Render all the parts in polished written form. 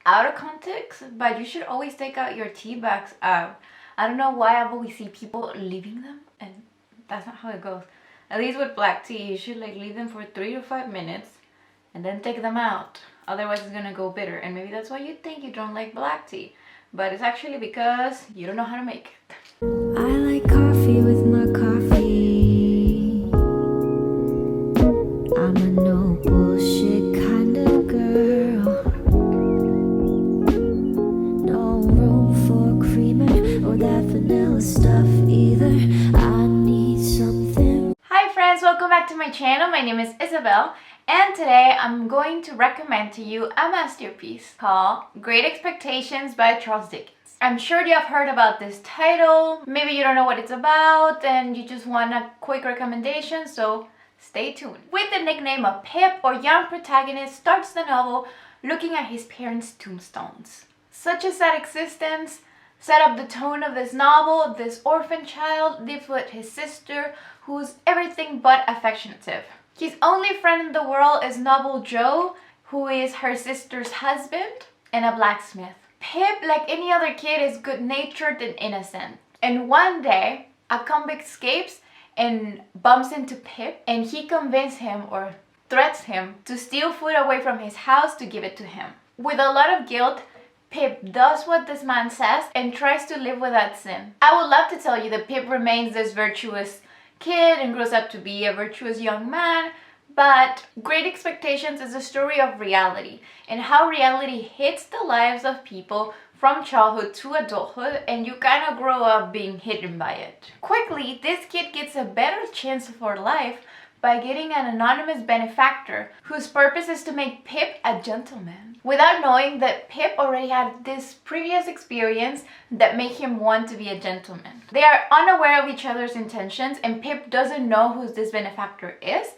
out of context, but you should always take out your tea bags out. I don't know why I've always seen people leaving them, and that's not how it goes. At least with black tea, you should like leave them for 3 to 5 minutes and then take them out. Otherwise it's gonna go bitter, and maybe that's why you think you don't like black tea, but it's actually because you don't know how to make it. I like coffee with my coffee. I'm a no bullshit kind of girl. No room for creamer or that vanilla stuff either. I need something. Hi friends, welcome back to my channel. My name is Isabel, and today I'm going to recommend to you a masterpiece called Great Expectations by Charles Dickens. I'm sure you have heard about this title. Maybe you don't know what it's about and you just want a quick recommendation, so stay tuned. With the nickname of Pip, our young protagonist starts the novel looking at his parents' tombstones. Such a sad existence set up the tone of this novel. This orphan child lives with his sister, who's everything but affectionate. His only friend in the world is Noble Joe, who is her sister's husband and a blacksmith. Pip, like any other kid, is good-natured and innocent. And one day, a convict escapes and bumps into Pip, and he convinces him or threats him to steal food away from his house to give it to him. With a lot of guilt, Pip does what this man says and tries to live without sin. I would love to tell you that Pip remains this virtuous kid and grows up to be a virtuous young man, but Great Expectations is a story of reality and how reality hits the lives of people from childhood to adulthood, and you kind of grow up being hidden by it. Quickly, this kid gets a better chance for life by getting an anonymous benefactor whose purpose is to make Pip a gentleman, without knowing that Pip already had this previous experience that made him want to be a gentleman. They are unaware of each other's intentions, and Pip doesn't know who this benefactor is,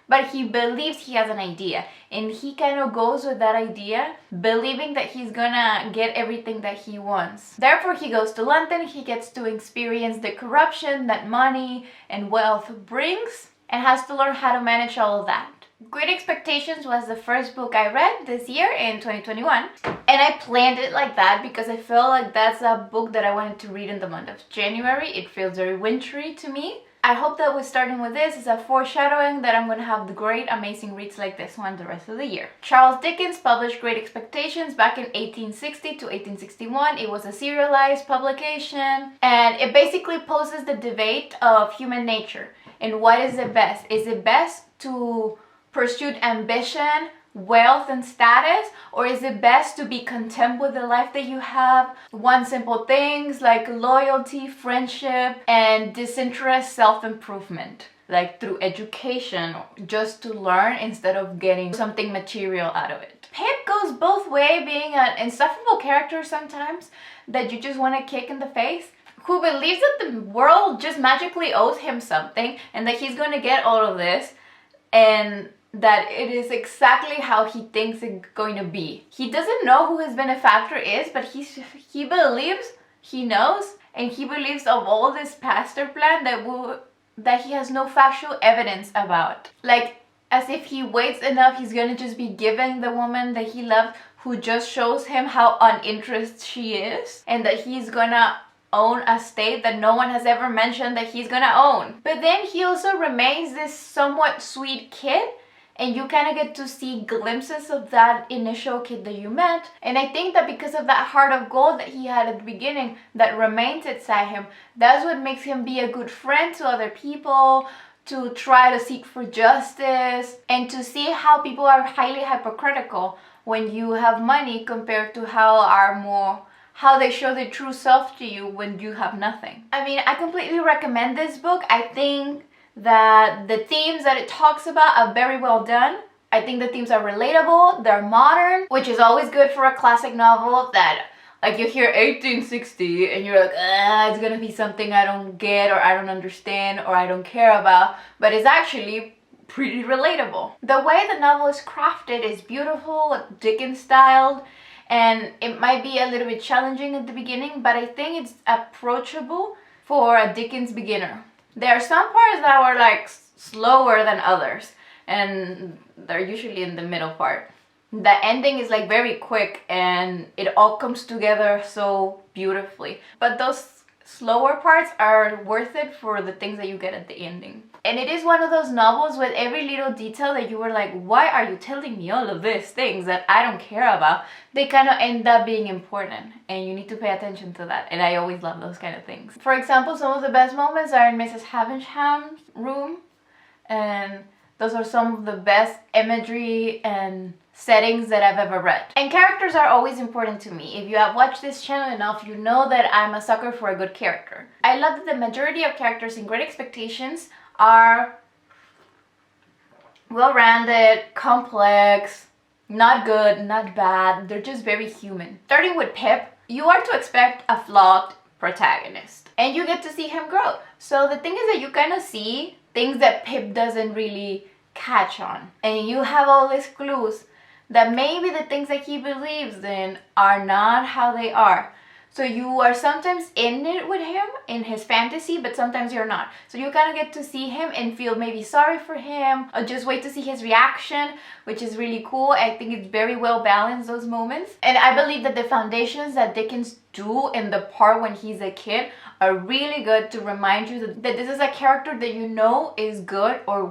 but he believes he has an idea, and he kind of goes with that idea, believing that he's gonna get everything that he wants. Therefore, he goes to London, he gets to experience the corruption that money and wealth brings, and has to learn how to manage all of that. Great Expectations was the first book I read this year in 2021, and I planned it like that because I felt like that's a book that I wanted to read in the month of January. It feels very wintry to me. I hope that starting with this is a foreshadowing that I'm going to have the great, amazing reads like this one the rest of the year. Charles Dickens published Great Expectations back in 1860 to 1861. It was a serialized publication, and it basically poses the debate of human nature and what is the best. Is it best to pursue ambition, wealth, and status, or is it best to be content with the life that you have? Want simple things like loyalty, friendship, and disinterest self-improvement, like through education, just to learn instead of getting something material out of it. Pip goes both ways, being an insufferable character sometimes that you just want to kick in the face, who believes that the world just magically owes him something and that he's going to get all of this, and that it is exactly how he thinks it's going to be. He doesn't know who his benefactor is, but he believes he knows, and he believes of all this master plan that he has no factual evidence about. Like, as if he waits enough, he's gonna just be giving the woman that he loves, who just shows him how uninterested she is, and that he's gonna own a state that no one has ever mentioned that he's gonna own. But then he also remains this somewhat sweet kid, and you kind of get to see glimpses of that initial kid that you met. And I think that because of that heart of gold that he had at the beginning that remains inside him, that's what makes him be a good friend to other people, to try to seek for justice, and to see how people are highly hypocritical when you have money compared to how they show their true self to you when you have nothing. I mean, I completely recommend this book. I think that the themes that it talks about are very well done. I think the themes are relatable, they're modern, which is always good for a classic novel that, like, you hear 1860 and you're like, it's gonna be something I don't get or I don't understand or I don't care about, but it's actually pretty relatable. The way the novel is crafted is beautiful, Dickens styled, and it might be a little bit challenging at the beginning, but I think it's approachable for a Dickens beginner. There are some parts that were like slower than others, and they're usually in the middle part. The ending is like very quick and it all comes together so beautifully. But those slower parts are worth it for the things that you get at the ending. And it is one of those novels with every little detail that you were like, why are you telling me all of these things that I don't care about? They kind of end up being important and you need to pay attention to that. And I always love those kind of things. For example, some of the best moments are in Mrs. Havisham's room, and those are some of the best imagery and settings that I've ever read. And characters are always important to me. If you have watched this channel enough, you know that I'm a sucker for a good character. I love that the majority of characters in Great Expectations are well-rounded, complex, not good, not bad. They're just very human. Starting with Pip, you are to expect a flawed protagonist. And you get to see him grow. So the thing is that you kind of see things that Pip doesn't really catch on. And you have all these clues that maybe the things that he believes in are not how they are. So you are sometimes in it with him in his fantasy, but sometimes you're not. So you kind of get to see him and feel maybe sorry for him, or just wait to see his reaction, which is really cool. I think it's very well balanced, those moments. And I believe that the foundations that Dickens do in the part when he's a kid are really good to remind you that this is a character that you know is good or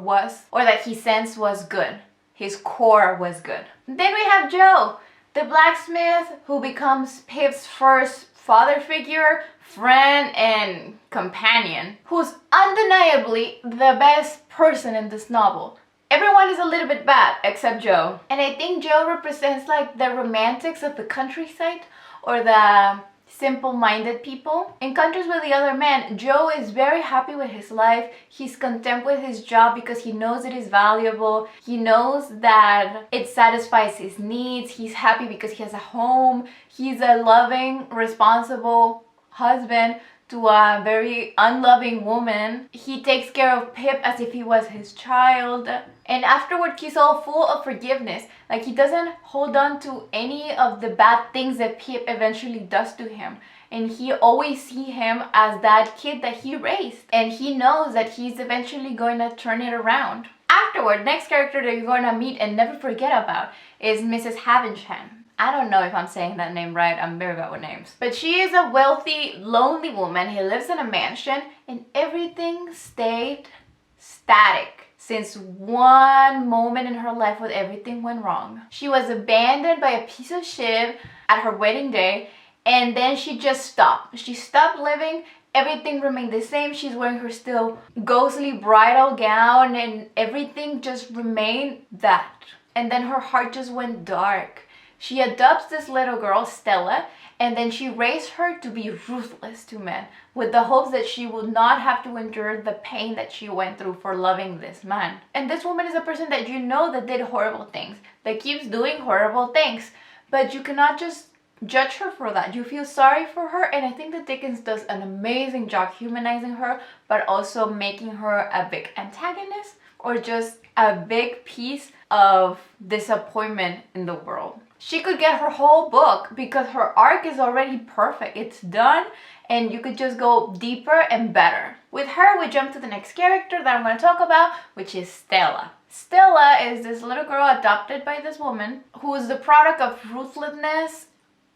that he sensed was good. His core was good. Then we have Joe, the blacksmith who becomes Pip's first father figure, friend, and companion, who's undeniably the best person in this novel. Everyone is a little bit bad except Joe. And I think Joe represents like the romantics of the countryside, or the simple-minded people. In contrast with the other men, Joe is very happy with his life. He's content with his job because he knows it is valuable. He knows that it satisfies his needs. He's happy because he has a home. He's a loving, responsible husband to a very unloving woman. He takes care of Pip as if he was his child. And afterward, he's all full of forgiveness. Like, he doesn't hold on to any of the bad things that Pip eventually does to him. And he always sees him as that kid that he raised. And he knows that he's eventually going to turn it around. Afterward, next character that you're going to meet and never forget about is Mrs. Havisham. I don't know if I'm saying that name right. I'm very bad with names. But she is a wealthy, lonely woman. He lives in a mansion and everything stayed static since one moment in her life when everything went wrong. She was abandoned by a piece of shit at her wedding day, and then she just stopped. She stopped living. Everything remained the same. She's wearing her still ghostly bridal gown and everything just remained that. And then her heart just went dark. She adopts this little girl, Stella, and then she raised her to be ruthless to men with the hopes that she would not have to endure the pain that she went through for loving this man. And this woman is a person that you know that did horrible things, that keeps doing horrible things, but you cannot just judge her for that. You feel sorry for her, and I think that Dickens does an amazing job humanizing her, but also making her a big antagonist or just a big piece of disappointment in the world. She could get her whole book because her arc is already perfect. It's done and you could just go deeper and better. With her, we jump to the next character that I'm going to talk about, which is Stella. Stella is this little girl adopted by this woman who is the product of ruthlessness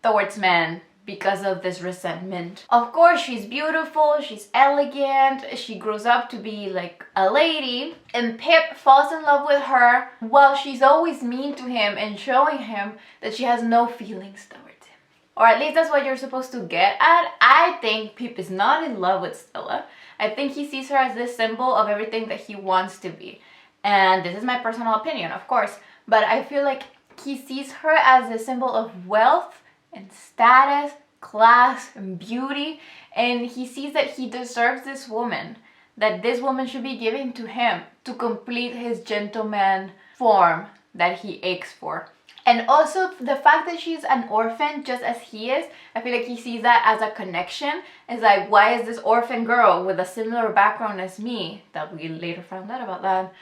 towards men because of this resentment. Of course, she's beautiful, she's elegant, she grows up to be like a lady, and Pip falls in love with her while she's always mean to him and showing him that she has no feelings towards him. Or at least that's what you're supposed to get at. I think Pip is not in love with Stella. I think he sees her as this symbol of everything that he wants to be. And this is my personal opinion, of course, but I feel like he sees her as a symbol of wealth and status, class, and beauty, and he sees that he deserves this woman, that this woman should be given to him to complete his gentleman form that he aches for. And also the fact that she's an orphan just as he is, I feel like he sees that as a connection. It's like, why is this orphan girl with a similar background as me, that we later found out about that,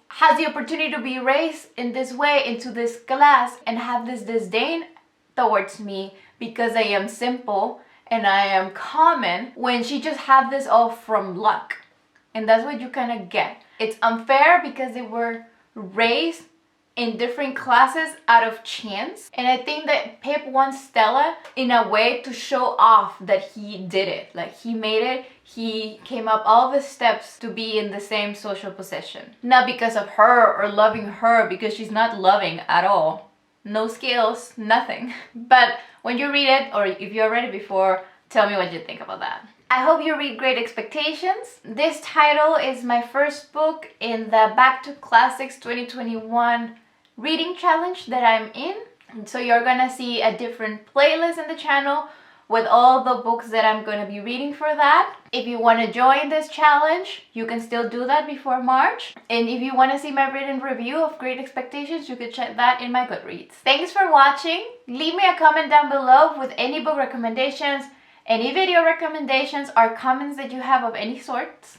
has the opportunity to be raised in this way into this class and have this disdain towards me because I am simple and I am common, when she just had this all from luck. And that's what you kind of get. It's unfair because they were raised in different classes out of chance. And I think that Pip wants Stella in a way to show off that he did it. Like he made it, he came up all the steps to be in the same social position. Not because of her or loving her, because she's not loving at all. No skills, nothing. But when you read it, or if you read it before, tell me what you think about that. I hope you read Great Expectations. This title is my first book in the Back to Classics 2021 reading challenge that I'm in. And so you're gonna see a different playlist in the channel with all the books that I'm gonna be reading for that. If you wanna join this challenge, you can still do that before March. And if you wanna see my written review of Great Expectations, you can check that in my Goodreads. Thanks for watching. Leave me a comment down below with any book recommendations, any video recommendations, or comments that you have of any sorts.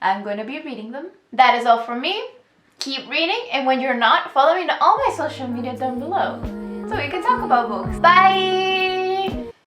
I'm going to be reading them. That is all from me. Keep reading, and when you're not, follow me on all my social media down below so we can talk about books. Bye!